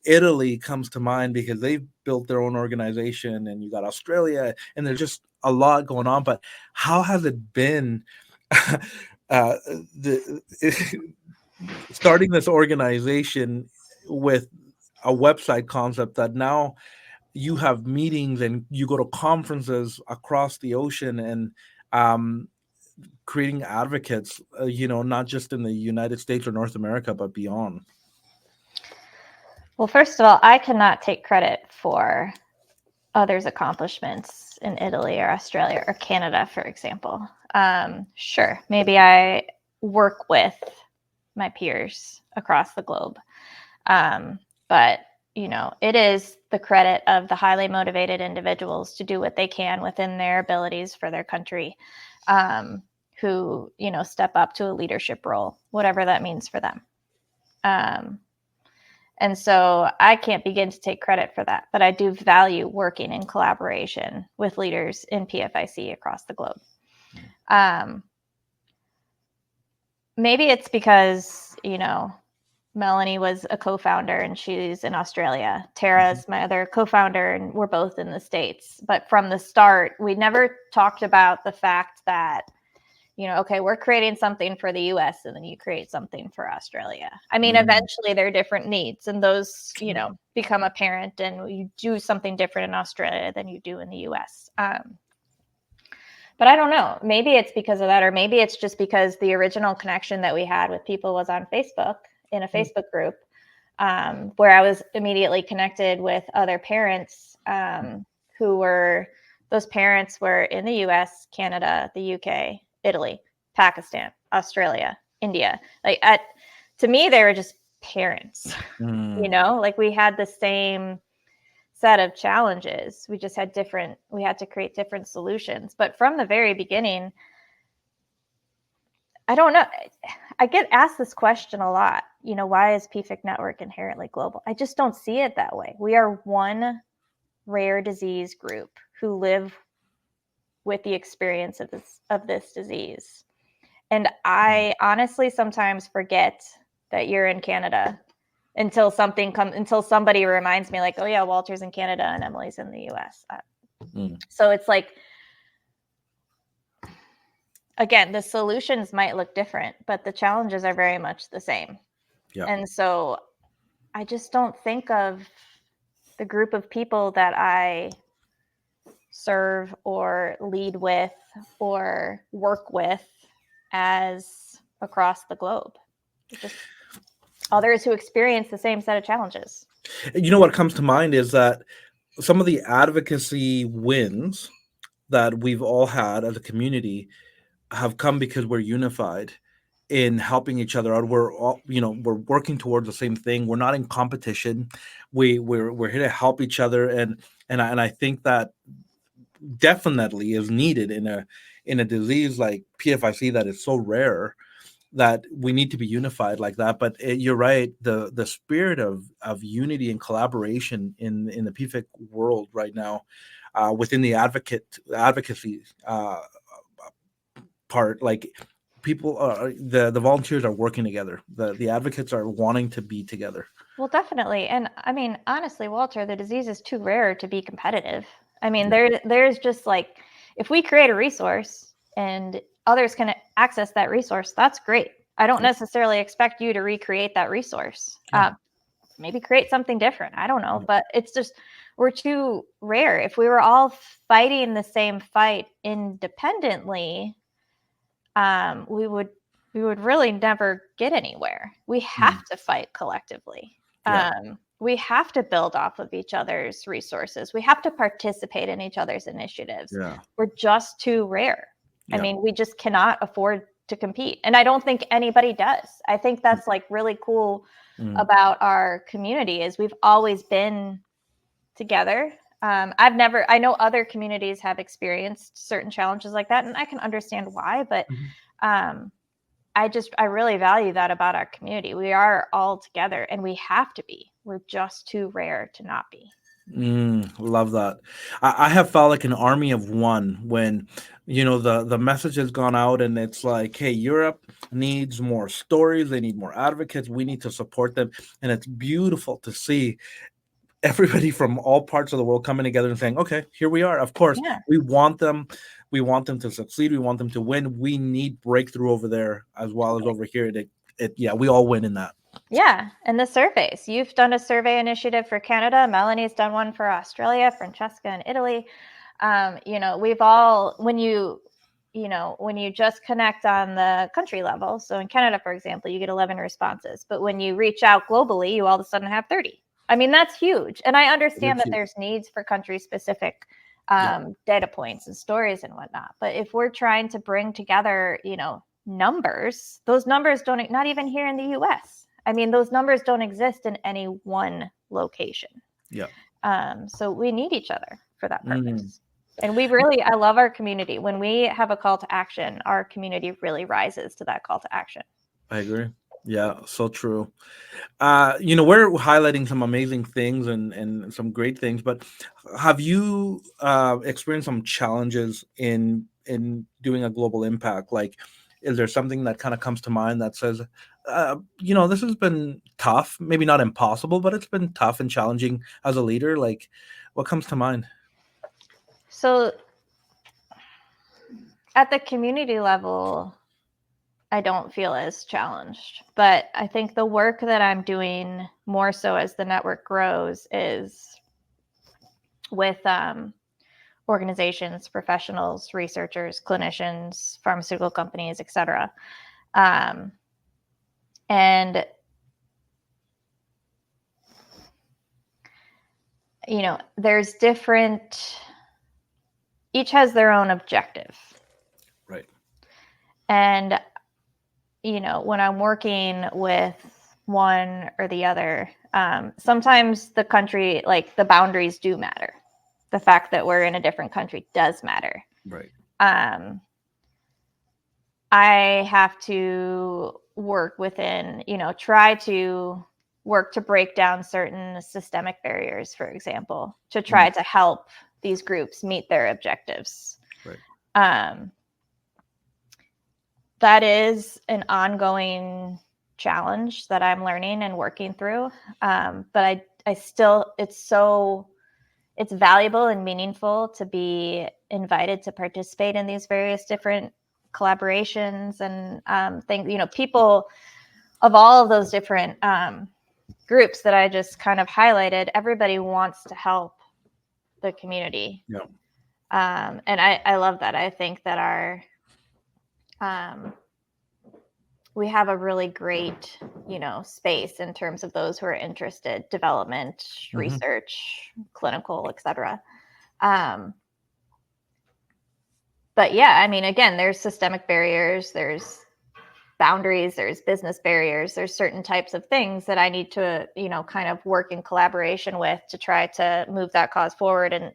A: Italy comes to mind, because they've built their own organization, and you got Australia, and there's just a lot going on. But how has it been starting this organization with a website concept that now you have meetings and you go to conferences across the ocean, and creating advocates, not just in the United States or North America, but beyond?
B: Well, first of all, I cannot take credit for others' accomplishments in Italy or Australia or Canada, for example. Sure, maybe I work with my peers across the globe. But, it is the credit of the highly motivated individuals to do what they can within their abilities for their country, who, step up to a leadership role, whatever that means for them. And so I can't begin to take credit for that, but I do value working in collaboration with leaders in PFIC across the globe. Maybe it's because, Melanie was a co-founder and she's in Australia. Tara's my other co-founder, and we're both in the States. But from the start, we never talked about the fact that, okay, we're creating something for the US and then you create something for Australia. I mean, eventually there are different needs, and those, become apparent, and you do something different in Australia than you do in the US. But I don't know, maybe it's because of that, or maybe it's just because the original connection that we had with people was on Facebook, in a Facebook group, where I was immediately connected with other parents those parents were in the US, Canada, the UK, Italy, Pakistan, Australia, India. To me, they were just parents.
A: Mm.
B: Like we had the same set of challenges. We just had we had to create different solutions. But from the very beginning, I don't know. I get asked this question a lot. Why is PFIC network inherently global? I just don't see it that way. We are one rare disease group who live with the experience of this disease. And I honestly sometimes forget that you're in Canada until somebody reminds me, like, oh yeah, Walter's in Canada and Emily's in the US. So it's like, again, the solutions might look different, but the challenges are very much the same.
A: Yeah.
B: And so I just don't think of the group of people that I serve or lead with or work with as across the globe. Just others who experience the same set of challenges.
A: What comes to mind is that some of the advocacy wins that we've all had as a community have come because we're unified in helping each other out. We're all, we're working towards the same thing. We're not in competition. We're here to help each other, and I think that definitely is needed in a disease like PFIC that is so rare, that we need to be unified like that. But you're right, the spirit of unity and collaboration in the PFIC world right now, within the advocacy part, like people are, the volunteers are working together, the advocates are wanting to be together.
B: Well, definitely. And I mean, honestly, Walter, the disease is too rare to be competitive. I mean, there's just like, if we create a resource and others can access that resource, that's great. I don't necessarily expect you to recreate that resource. Maybe create something different. I don't know, but it's just, we're too rare. If we were all fighting the same fight independently, we would really never get anywhere. We have to fight collectively. We have to build off of each other's resources. We have to participate in each other's initiatives. We're just too rare. I mean, we just cannot afford to compete. And I don't think anybody does. I think that's like really cool about our community, is we've always been together. I know other communities have experienced certain challenges like that, and I can understand why, but I really value that about our community. We are all together, and we have to be. We're just too rare to not be.
A: Love that. I have felt like an army of one when, the message has gone out and it's like, hey, Europe needs more stories. They need more advocates. We need to support them. And it's beautiful to see everybody from all parts of the world coming together and saying, okay, here we are. Of course, we want them to succeed. We want them to win. We need breakthrough over there as well as over here. We all win in that.
B: Yeah. And the surveys, you've done a survey initiative for Canada. Melanie's done one for Australia, Francesca in Italy. We've all, when you just connect on the country level. So in Canada, for example, you get 11 responses, but when you reach out globally, you all of a sudden have 30. I mean, that's huge. And I understand that there's needs for country specific data points and stories and whatnot. But if we're trying to bring together, numbers, those numbers not even here in the US. I mean, those numbers don't exist in any one location. So we need each other for that purpose. And I love our community. When we have a call to action, our community really rises to that call to action.
A: I agree. Yeah, so true. We're highlighting some amazing things and some great things, but have you experienced some challenges in doing a global impact? Like, is there something that kind of comes to mind that says, this has been tough, maybe not impossible, but it's been tough and challenging as a leader? Like, what comes to mind?
B: So at the community level, I don't feel as challenged, but I think the work that I'm doing more so as the network grows is with organizations, professionals, researchers, clinicians, pharmaceutical companies, etc. And there's each has their own objective.
A: Right.
B: And when I'm working with one or the other. Sometimes the country, like the boundaries do matter. The fact that we're in a different country does matter.
A: Right.
B: I have to work within, try to work to break down certain systemic barriers, for example, to try to help these groups meet their objectives.
A: Right.
B: That is an ongoing challenge that I'm learning and working through. But I still, it's valuable and meaningful to be invited to participate in these various different collaborations and things, people of all of those different groups that I just kind of highlighted. Everybody wants to help the community.
A: Yeah.
B: And I love that. I think that we have a really great, space in terms of those who are interested, development, research, clinical, etc. But yeah, I mean, again, there's systemic barriers, there's boundaries, there's business barriers, there's certain types of things that I need to, kind of work in collaboration with to try to move that cause forward. And,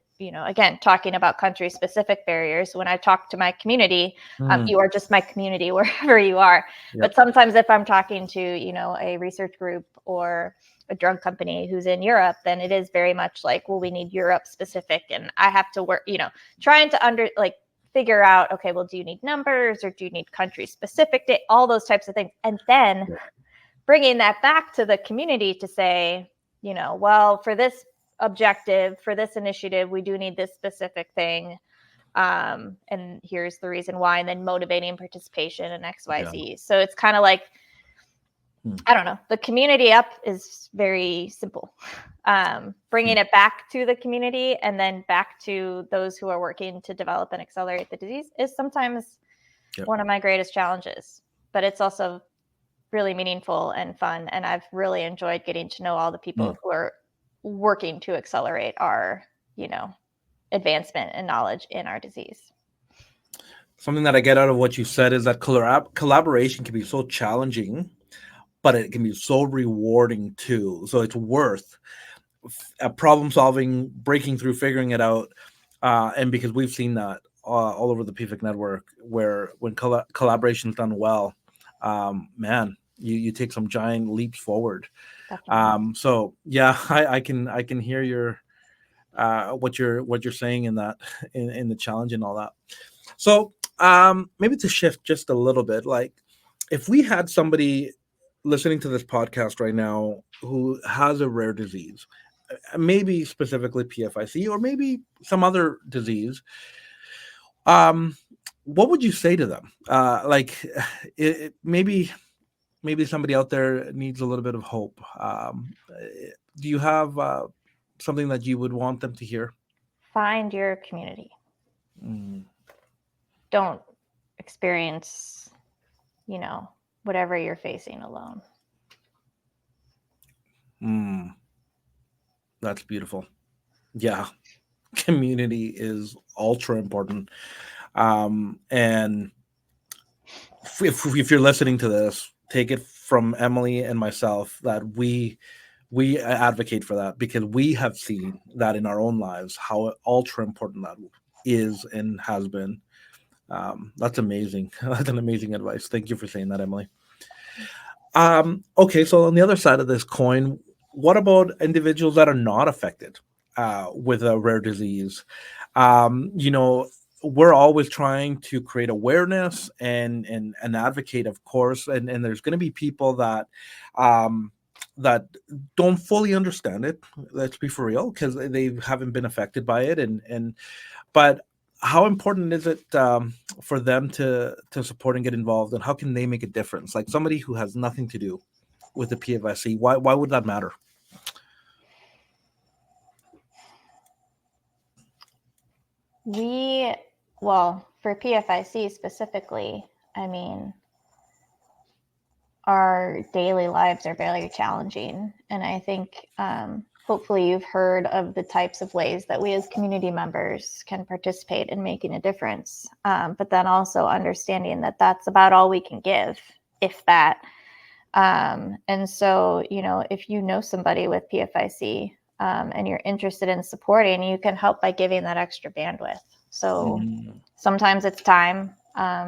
B: again, talking about country specific barriers, when I talk to my community, you are just my community wherever you are. Yep. But sometimes if I'm talking to, a research group or a drug company who's in Europe, then it is very much like, well, we need Europe specific. And I have to work, trying to figure out, okay, well, do you need numbers or do you need country specific data, all those types of things. And then bringing that back to the community to say, well, for this objective, for this initiative, we do need this specific thing. And here's the reason why, and then motivating participation in XYZ. Yeah. So it's kind of like, I don't know, the community up is very simple. Bringing it back to the community and then back to those who are working to develop and accelerate the disease is sometimes one of my greatest challenges, but it's also really meaningful and fun. And I've really enjoyed getting to know all the people who are working to accelerate our, advancement and knowledge in our disease.
A: Something that I get out of what you said is that collaboration can be so challenging, but it can be so rewarding too. So it's worth problem solving, breaking through, figuring it out. And because we've seen that all over the PFIC network, where when collaboration is done well, man, you take some giant leaps forward. So yeah, I can hear your what you're saying in that in the challenge and all that. So maybe to shift just a little bit, like if we had somebody listening to this podcast right now who has a rare disease, maybe specifically PFIC or maybe some other disease, what would you say to them? Maybe somebody out there needs a little bit of hope. Do you have something that you would want them to hear?
B: Find your community. Don't experience, whatever you're facing alone.
A: That's beautiful. Yeah. Community is ultra important. And if you're listening to this, take it from Emily and myself that we advocate for that, because we have seen that in our own lives, how ultra important that is and has been. That's amazing. That's an amazing advice. Thank you for saying that, Emily. Okay, so on the other side of this coin, what about individuals that are not affected with a rare disease? We're always trying to create awareness and advocate, of course, and there's going to be people that that don't fully understand it. Let's be for real, because they haven't been affected by it, but how important is it for them to support and get involved, and how can they make a difference? Like somebody who has nothing to do with the PFIC, why would that matter?
B: For PFIC specifically, I mean, our daily lives are very challenging. And I think hopefully you've heard of the types of ways that we as community members can participate in making a difference. But then also understanding that that's about all we can give, if that. And so, if you know somebody with PFIC and you're interested in supporting, you can help by giving that extra bandwidth. So sometimes it's time,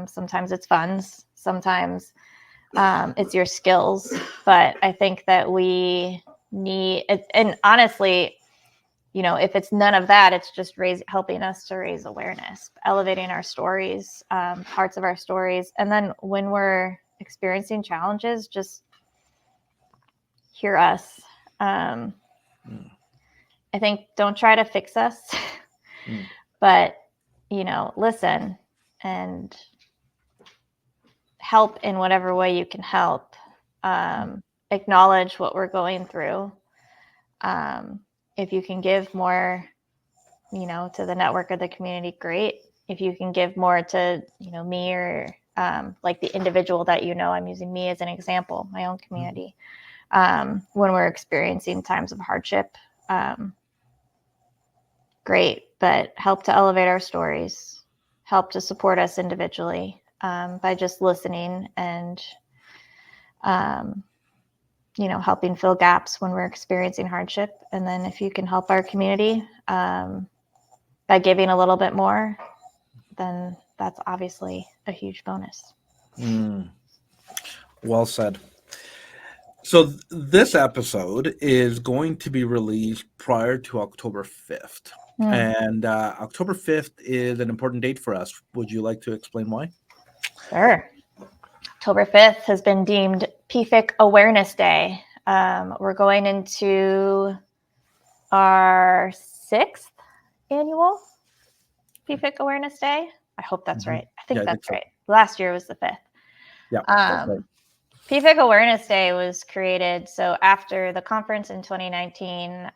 B: sometimes it's funds, sometimes it's your skills. But I think that we need, and honestly, if it's none of that, it's just helping us to raise awareness, elevating our stories, parts of our stories. And then when we're experiencing challenges, just hear us. I think don't try to fix us, but, listen and help in whatever way you can help. Acknowledge what we're going through. If you can give more, to the network or the community, great. If you can give more to, me or like the individual that, I'm using me as an example, my own community, when we're experiencing times of hardship, great. But help to elevate our stories, help to support us individually by just listening and, helping fill gaps when we're experiencing hardship. And then if you can help our community by giving a little bit more, then that's obviously a huge bonus.
A: Well said. So this episode is going to be released prior to October 5th. And October 5th is an important date for us. Would you like to explain why?
B: Sure. October 5th has been deemed PFIC Awareness Day. We're going into our 6th annual PFIC Awareness Day. I hope that's right. I think that's right. Last year was the 5th.
A: Yeah, that's right.
B: PFIC Awareness Day was created. So after the conference in 2019,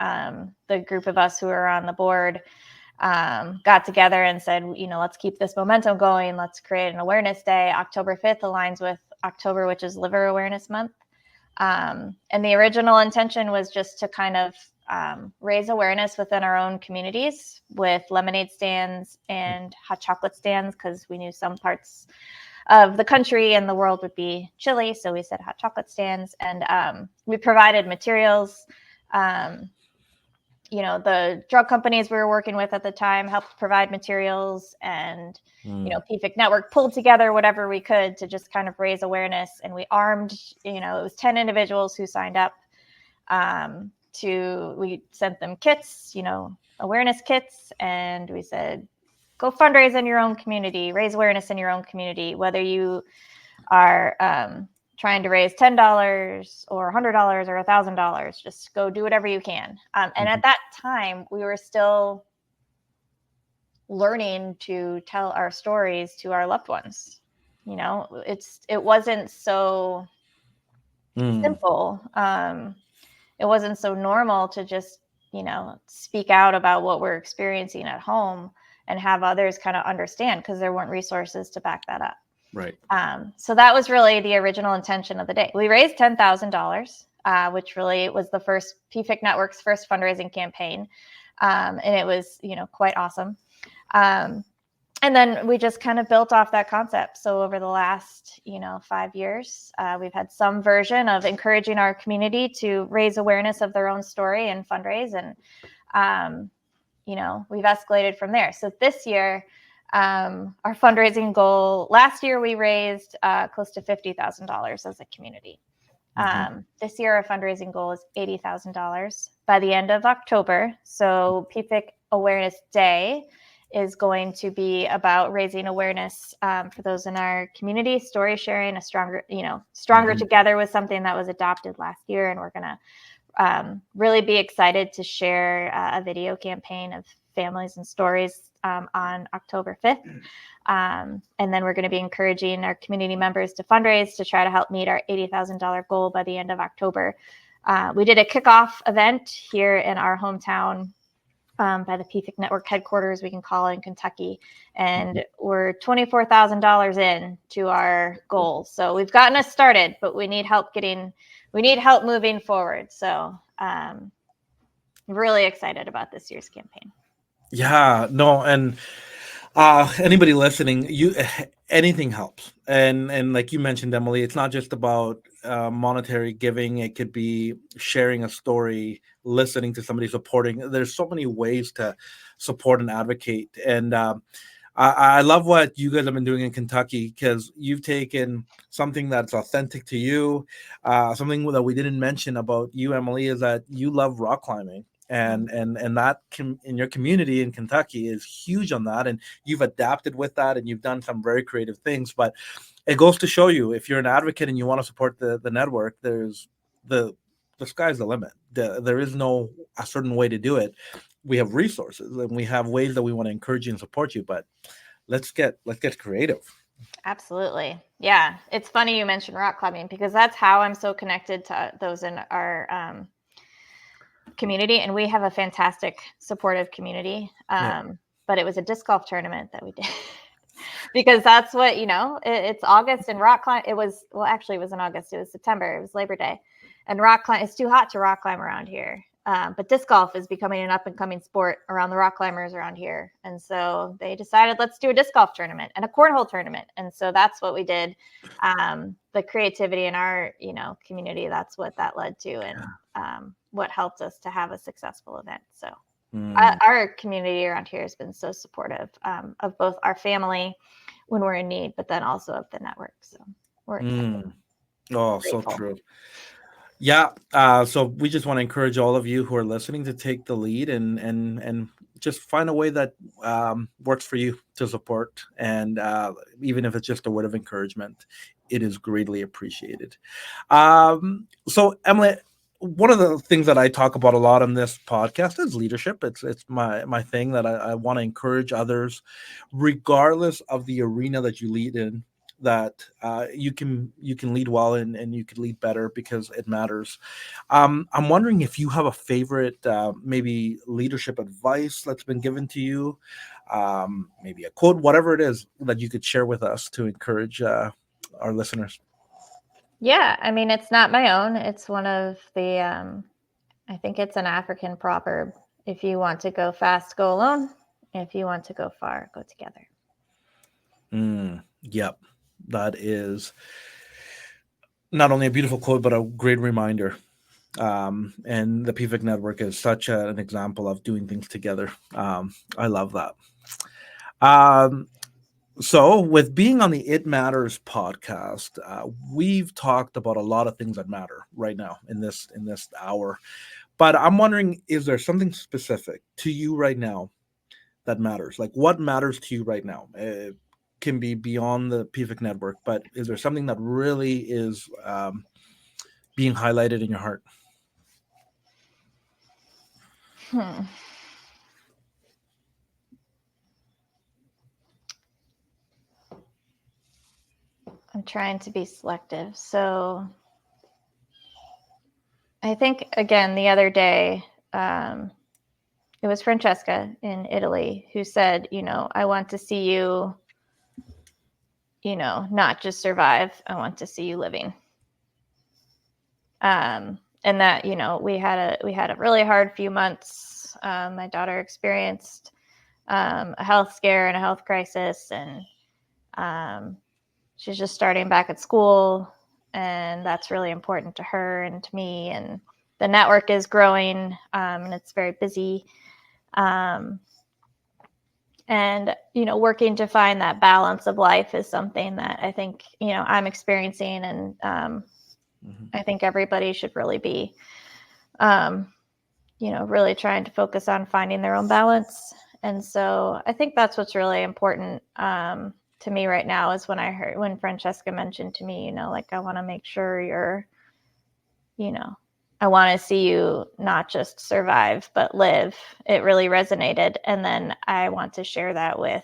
B: the group of us who are on the board got together and said, let's keep this momentum going. Let's create an awareness day. October 5th aligns with October, which is Liver Awareness Month. And the original intention was just to kind of raise awareness within our own communities with lemonade stands and hot chocolate stands, because we knew some parts of the country and the world would be chilly. So we said hot chocolate stands, and we provided materials. The drug companies we were working with at the time helped provide materials, and, PFIC Network pulled together whatever we could to just kind of raise awareness. And we armed, it was 10 individuals who signed up we sent them kits, awareness kits. And we said, go fundraise in your own community, raise awareness in your own community, whether you are trying to raise $10 or $100 or $1,000, just go do whatever you can. And at that time, we were still learning to tell our stories to our loved ones. It wasn't so simple. It wasn't so normal to just, speak out about what we're experiencing at home and have others kind of understand, because there weren't resources to back that up.
A: Right.
B: So that was really the original intention of the day. We raised $10,000, which really was the first PFIC Network's first fundraising campaign. And it was, quite awesome. And then we just kind of built off that concept. So over the last, 5 years, we've had some version of encouraging our community to raise awareness of their own story and fundraise. And, we've escalated from there. So this year, our fundraising goal, last year we raised close to $50,000 as a community. This year, our fundraising goal is $80,000 by the end of October. So PFIC Awareness Day is going to be about raising awareness for those in our community. Story sharing, a stronger together was something that was adopted last year, and we're going to really be excited to share a video campaign of families and stories on October 5th. And then we're going to be encouraging our community members to fundraise to try to help meet our $80,000 goal by the end of October. We did a kickoff event here in our hometown by the PFIC Network headquarters, we can call in Kentucky, and we're $24,000 in to our goal. So we've gotten us started, but we need help moving forward. So really excited about this year's campaign.
A: Yeah, no, and anybody listening, anything helps. And like you mentioned, Emily, it's not just about monetary giving. It could be sharing a story, listening to somebody, supporting. There's so many ways to support and advocate. And I love what you guys have been doing in Kentucky, because you've taken something that's authentic to you. Something that we didn't mention about you, Emily, is that you love rock climbing. And that in your community in Kentucky is huge on that, and you've adapted with that, and you've done some very creative things. But it goes to show you, if you're an advocate and you want to support the network, there's the sky's the limit. There is no a certain way to do it. We have resources and we have ways that we want to encourage you and support you, but let's get creative.
B: Absolutely. Yeah. It's funny you mentioned rock climbing, because that's how I'm so connected to those in our community. And we have a fantastic supportive community. But it was a disc golf tournament that we did. Because that's what, it's August and rock climb. It was in August. It was September. It was Labor Day. And rock climb, it's too hot to rock climb around here. But disc golf is becoming an up and coming sport around the rock climbers around here. And so they decided, let's do a disc golf tournament and a cornhole tournament. And so that's what we did. The creativity in our, community, that's what that led to, and what helped us to have a successful event. So our community around here has been so supportive of both our family when we're in need, but then also of the network. So we're excited.
A: Oh,
B: Grateful.
A: so true. Yeah. So we just want to encourage all of you who are listening to take the lead and just find a way that works for you to support. And even if it's just a word of encouragement, it is greatly appreciated. So Emily, one of the things that I talk about a lot on this podcast is leadership. It's my thing that I want to encourage others, regardless of the arena that you lead in, that you can lead well and you can lead better, because it matters. I'm wondering if you have a favorite maybe leadership advice that's been given to you, maybe a quote, whatever it is that you could share with us to encourage our listeners.
B: Yeah, I mean, it's not my own. It's one of the, I think it's an African proverb. If you want to go fast, go alone. If you want to go far, go together.
A: Yep. That is not only a beautiful quote, but a great reminder. And the PFIC network is such an example of doing things together. I love that. So with being on the It Matters podcast, we've talked about a lot of things that matter right now in this hour. But I'm wondering, is there something specific to you right now that matters? Like, what matters to you right now? It can be beyond the PFIC network, but is there something that really is being highlighted in your heart?
B: I'm trying to be selective. So I think, again, the other day, it was Francesca in Italy who said, I want to see you, not just survive. I want to see you living. And that, we had a really hard few months. My daughter experienced a health scare and a health crisis, and she's just starting back at school, and that's really important to her and to me. And the network is growing, and it's very busy. And, working to find that balance of life is something that I think, I'm experiencing, and I think everybody should really be, really trying to focus on finding their own balance. And so I think that's what's really important to me right now, is when Francesca mentioned to me, like, I want to make sure you're, I want to see you not just survive, but live. It really resonated. And then I want to share that with,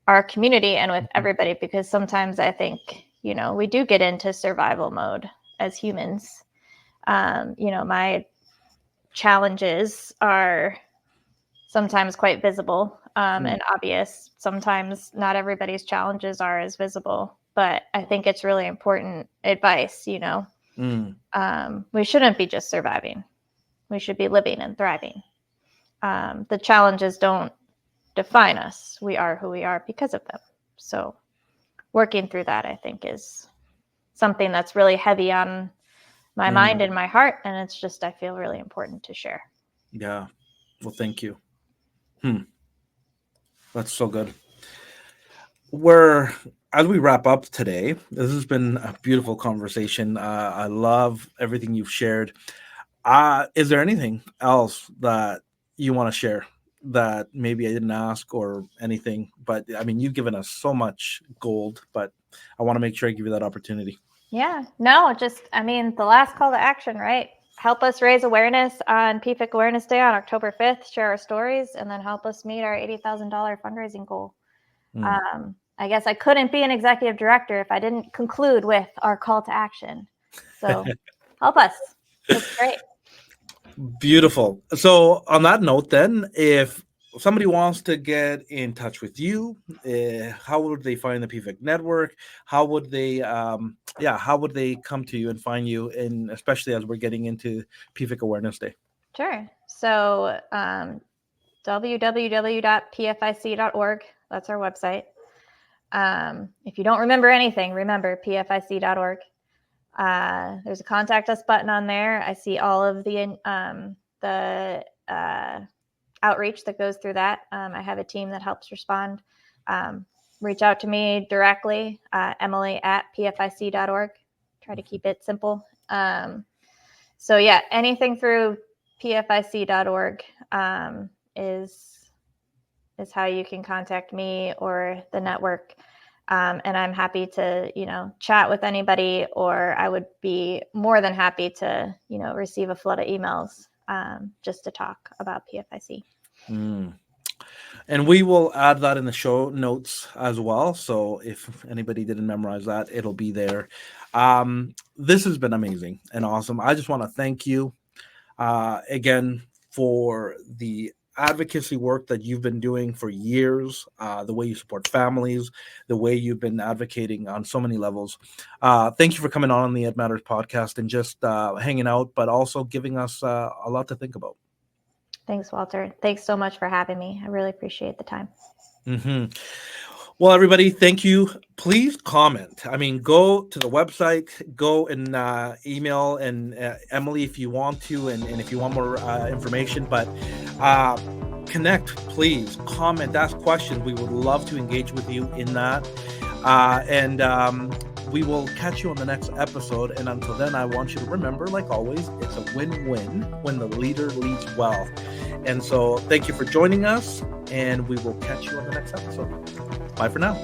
B: our community and with everybody, because sometimes I think, we do get into survival mode as humans. My challenges are sometimes quite visible and obvious. Sometimes not everybody's challenges are as visible, but I think it's really important advice. We shouldn't be just surviving. We should be living and thriving. The challenges don't define us. We are who we are because of them. So working through that, I think, is something that's really heavy on my mind and my heart. And it's just, I feel really important to share.
A: Yeah. Well, thank you. That's so good. As we wrap up today, this has been a beautiful conversation. I love everything you've shared. Is there anything else that you want to share that maybe I didn't ask or anything? But I mean, you've given us so much gold, but I want to make sure I give you that opportunity.
B: Yeah, no, just, I mean, the last call to action, right? Help us raise awareness on PFIC Awareness Day on October 5th, share our stories, and then help us meet our $80,000 fundraising goal. I guess I couldn't be an executive director if I didn't conclude with our call to action. So help us. It's great.
A: Beautiful. So on that note, then, if somebody wants to get in touch with you, how would they find the PFIC network? How would they, how would they come to you and find you? And especially as we're getting into PFIC Awareness Day.
B: Sure. So www.pfic.org. That's our website. If you don't remember anything, remember pfic.org. There's a contact us button on there. I see all of the outreach that goes through that. I have a team that helps respond. Reach out to me directly, Emily@pfic.org. Try to keep it simple. So yeah, anything through pfic.org is how you can contact me or the network. And I'm happy to, chat with anybody, or I would be more than happy to, receive a flood of emails just to talk about PFIC.
A: And we will add that in the show notes as well. So if anybody didn't memorize that, it'll be there. This has been amazing and awesome. I just want to thank you again for the advocacy work that you've been doing for years, the way you support families, the way you've been advocating on so many levels. Thank you for coming on the It Matters podcast and just hanging out, but also giving us a lot to think about.
B: Thanks, Walter. Thanks so much for having me. I really appreciate the time.
A: Well, everybody, thank you. Please comment. I mean, go to the website, go and email and Emily if you want to, and if you want more information, but connect, please. Comment, ask questions. We would love to engage with you in that. And we will catch you on the next episode. And until then, I want you to remember, like always, it's a win-win when the leader leads well. And so thank you for joining us, and we will catch you on the next episode. Bye for now.